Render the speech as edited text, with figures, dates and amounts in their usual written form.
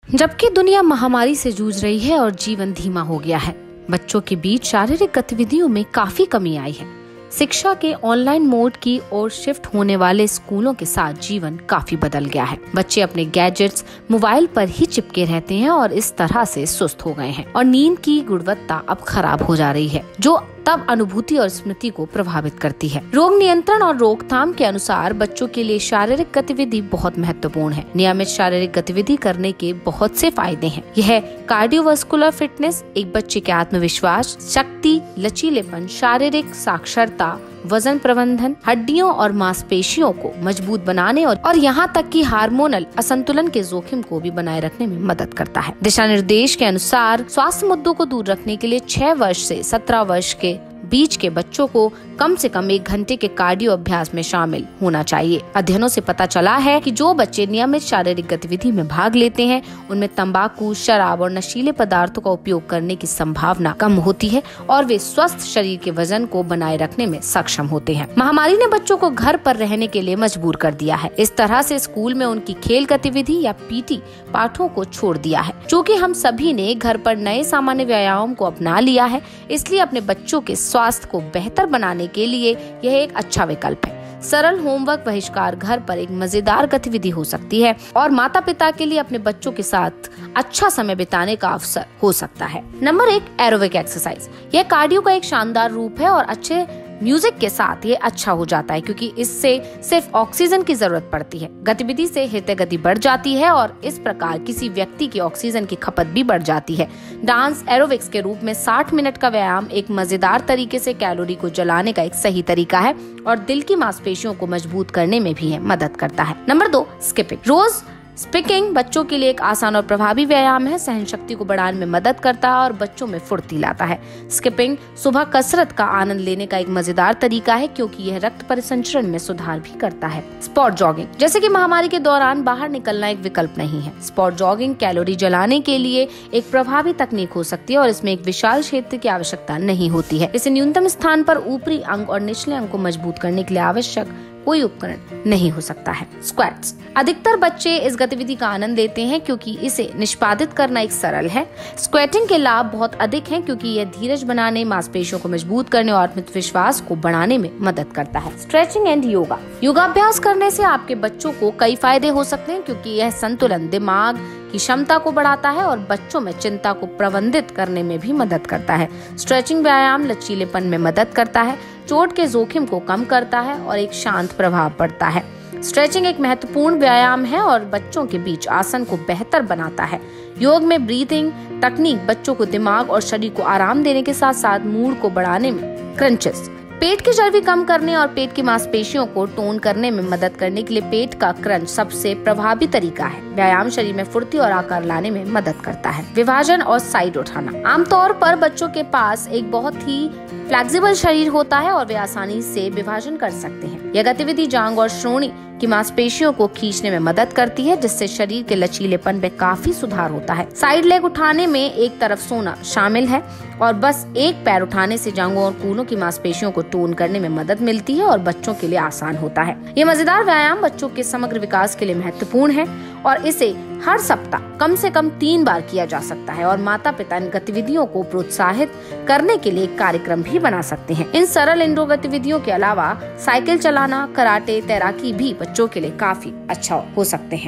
जबकि दुनिया महामारी से जूझ रही है और जीवन धीमा हो गया है, बच्चों के बीच शारीरिक गतिविधियों में काफी कमी आई है। शिक्षा के ऑनलाइन मोड की ओर शिफ्ट होने वाले स्कूलों के साथ जीवन काफी बदल गया है। बच्चे अपने गैजेट्स, मोबाइल पर ही चिपके रहते हैं और इस तरह से सुस्त हो गए हैं और नींद की गुणवत्ता अब खराब हो जा रही है, जो तब अनुभूति और स्मृति को प्रभावित करती है। रोग नियंत्रण और रोकथाम के अनुसार बच्चों के लिए शारीरिक गतिविधि बहुत महत्वपूर्ण है। नियमित शारीरिक गतिविधि करने के बहुत से फायदे हैं। यह कार्डियोवास्कुलर फिटनेस, एक बच्चे के आत्मविश्वास, शक्ति, लचीलेपन, शारीरिक साक्षरता, वजन प्रबंधन, हड्डियों और मांसपेशियों को मजबूत बनाने और यहाँ तक कि हार्मोनल असंतुलन के जोखिम को भी बनाए रखने में मदद करता है। दिशा निर्देश के अनुसार स्वास्थ्य मुद्दों को दूर रखने के लिए 6 वर्ष से 17 वर्ष के बीच के बच्चों को कम से कम 1 घंटे के कार्डियो अभ्यास में शामिल होना चाहिए। अध्ययनों से पता चला है कि जो बच्चे नियमित शारीरिक गतिविधि में भाग लेते हैं, उनमें तंबाकू, शराब और नशीले पदार्थों का उपयोग करने की संभावना कम होती है और वे स्वस्थ शरीर के वजन को बनाए रखने में सक्षम होते हैं। महामारी ने बच्चों को घर पर रहने के लिए मजबूर कर दिया है। इस तरह से स्कूल में उनकी खेल गतिविधि या पीटी पाठों को छोड़ दिया है। चूँकि हम सभी ने घर पर नए सामान्य व्यायाम को अपना लिया है, इसलिए अपने बच्चों के स्वास्थ्य को बेहतर बनाने के लिए यह एक अच्छा विकल्प है। सरल होमवर्क बहिष्कार घर पर एक मजेदार गतिविधि हो सकती है और माता पिता के लिए अपने बच्चों के साथ अच्छा समय बिताने का अवसर हो सकता है। Number 1, aerobic exercise. यह कार्डियो का एक शानदार रूप है और अच्छे म्यूजिक के साथ ये अच्छा हो जाता है, क्योंकि इससे सिर्फ ऑक्सीजन की जरूरत पड़ती है। गतिविधि से हृदय गति बढ़ जाती है और इस प्रकार किसी व्यक्ति की ऑक्सीजन की खपत भी बढ़ जाती है। डांस एरोबिक्स के रूप में 60 मिनट का व्यायाम एक मजेदार तरीके से कैलोरी को जलाने का एक सही तरीका है और दिल की मांसपेशियों को मजबूत करने में भी मदद करता है। Number 2, skipping. रोज स्पीकिंग बच्चों के लिए एक आसान और प्रभावी व्यायाम है। सहन शक्ति को बढ़ाने में मदद करता है और बच्चों में फुर्ती लाता है। स्किपिंग सुबह कसरत का आनंद लेने का एक मजेदार तरीका है, क्योंकि यह रक्त परिसंचरण में सुधार भी करता है। Spot jogging. जैसे कि महामारी के दौरान बाहर निकलना एक विकल्प नहीं है, स्पॉट जॉगिंग कैलोरी जलाने के लिए एक प्रभावी तकनीक हो सकती है और इसमें एक विशाल क्षेत्र की आवश्यकता नहीं होती है। इसे न्यूनतम स्थान पर ऊपरी अंग और निचले अंग को मजबूत करने के लिए आवश्यक कोई उपकरण नहीं हो सकता है। स्क्वैट्स। अधिकतर बच्चे इस गतिविधि का आनंद लेते हैं क्योंकि इसे निष्पादित करना एक सरल है। स्क्वैटिंग के लाभ बहुत अधिक हैं, क्योंकि यह धीरज बनाने, मांसपेशियों को मजबूत करने और आत्मविश्वास को बढ़ाने में मदद करता है। Stretching and yoga. योगाभ्यास करने से आपके बच्चों को कई फायदे हो सकते हैं, क्योंकि यह संतुलन, दिमाग की क्षमता को बढ़ाता है और बच्चों में चिंता को प्रबंधित करने में भी मदद करता है। स्ट्रेचिंग व्यायाम लचीलेपन में मदद करता है, चोट के जोखिम को कम करता है और एक शांत प्रभाव पड़ता है। स्ट्रेचिंग एक महत्वपूर्ण व्यायाम है और बच्चों के बीच आसन को बेहतर बनाता है। योग में ब्रीथिंग तकनीक बच्चों को दिमाग और शरीर को आराम देने के साथ साथ मूड को बढ़ाने में क्रंचेस, पेट की चर्बी कम करने और पेट की मांसपेशियों को टोन करने में मदद करने के लिए पेट का क्रंच सबसे प्रभावी तरीका है। व्यायाम शरीर में फुर्ती और आकार लाने में मदद करता है। विभाजन और साइड उठाना। आमतौर पर बच्चों के पास एक बहुत ही फ्लेक्सिबल शरीर होता है और वे आसानी से विभाजन कर सकते हैं। यह गतिविधि जांघ और श्रोणी की मांसपेशियों को खींचने में मदद करती है, जिससे शरीर के लचीलेपन में काफी सुधार होता है। साइड लेग उठाने में एक तरफ सोना शामिल है और बस एक पैर उठाने से जांघों और कूल्हों की मांसपेशियों को टोन करने में मदद मिलती है और बच्चों के लिए आसान होता है। ये मजेदार व्यायाम बच्चों के समग्र विकास के लिए महत्वपूर्ण है और इसे हर सप्ताह कम से कम 3 बार किया जा सकता है और माता पिता इन गतिविधियों को प्रोत्साहित करने के लिए एक कार्यक्रम भी बना सकते हैं। इन सरल इंडोर गतिविधियों के अलावा साइकिल चलाना, कराटे, तैराकी भी बच्चों के लिए काफी अच्छा हो सकते हैं।